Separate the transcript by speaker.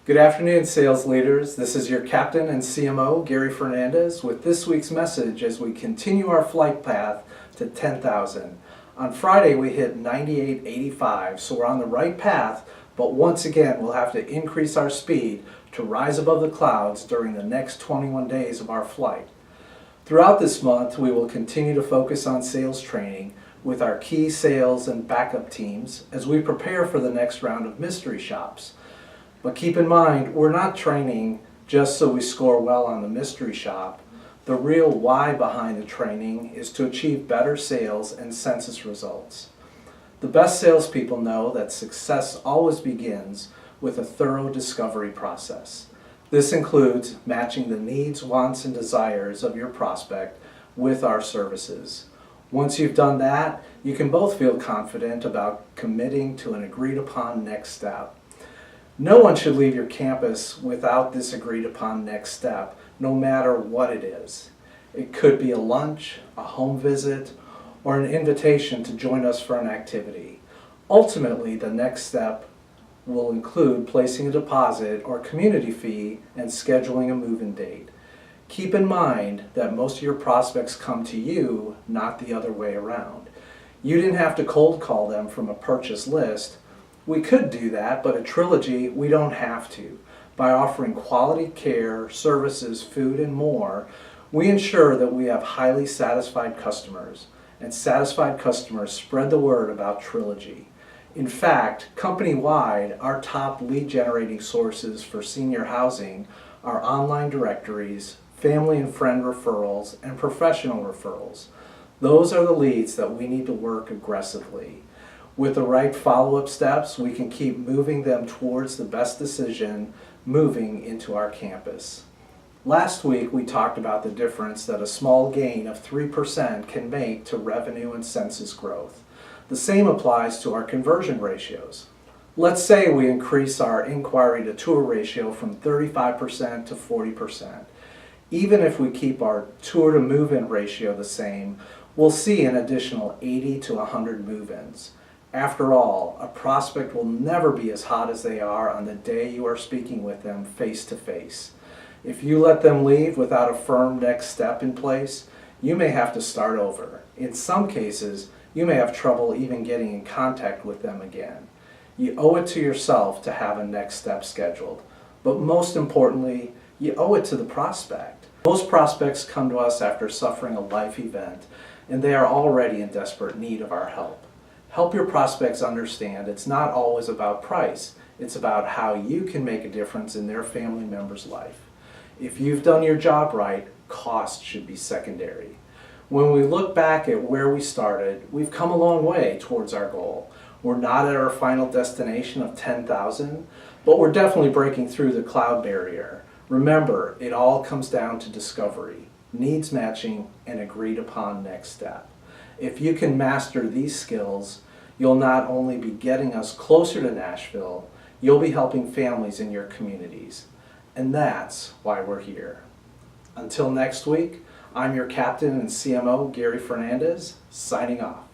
Speaker 1: Good afternoon, sales leaders. This is your captain and CMO, Gary Fernandez, with this week's message as we continue our flight path to 10,000. On Friday, we hit 9885, so we're on the right path, but once again, we'll have to increase our speed to rise above the clouds during the next 21 days of our flight. Throughout this month, we will continue to focus on sales training with our key sales and backup teams as we prepare for the next round of mystery shops. But keep in mind, we're not training just so we score well on the mystery shop. The real why behind the training is to achieve better sales and census results. The best salespeople know that success always begins with a thorough discovery process. This includes matching the needs, wants, and desires of your prospect with our services. Once you've done that, you can both feel confident about committing to an agreed upon next step. No one should leave your campus without this agreed upon next step, no matter what it is. It could be a lunch, a home visit, or an invitation to join us for an activity. Ultimately, the next step will include placing a deposit or community fee and scheduling a move-in date. Keep in mind that most of your prospects come to you, not the other way around. You didn't have to cold call them from a purchase list. We could do that, but at Trilogy, we don't have to. By offering quality care, services, food, and more, we ensure that we have highly satisfied customers, and satisfied customers spread the word about Trilogy. In fact, company-wide, our top lead-generating sources for senior housing are online directories, family and friend referrals, and professional referrals. Those are the leads that we need to work aggressively. With the right follow-up steps, we can keep moving them towards the best decision, moving into our campus. Last week, we talked about the difference that a small gain of 3% can make to revenue and census growth. The same applies to our conversion ratios. Let's say we increase our inquiry to tour ratio from 35% to 40%. Even if we keep our tour to move-in ratio the same, we'll see an additional 80 to 100 move-ins. After all, a prospect will never be as hot as they are on the day you are speaking with them face to face. If you let them leave without a firm next step in place, you may have to start over. In some cases, you may have trouble even getting in contact with them again. You owe it to yourself to have a next step scheduled. But most importantly, you owe it to the prospect. Most prospects come to us after suffering a life event, and they are already in desperate need of our help. Help your prospects understand it's not always about price. It's about how you can make a difference in their family member's life. If you've done your job right, cost should be secondary. When we look back at where we started, we've come a long way towards our goal. We're not at our final destination of 10,000, but we're definitely breaking through the cloud barrier. Remember, it all comes down to discovery, needs matching, and agreed upon next step. If you can master these skills, you'll not only be getting us closer to Nashville, you'll be helping families in your communities. And that's why we're here. Until next week, I'm your captain and CMO, Gary Fernandez, signing off.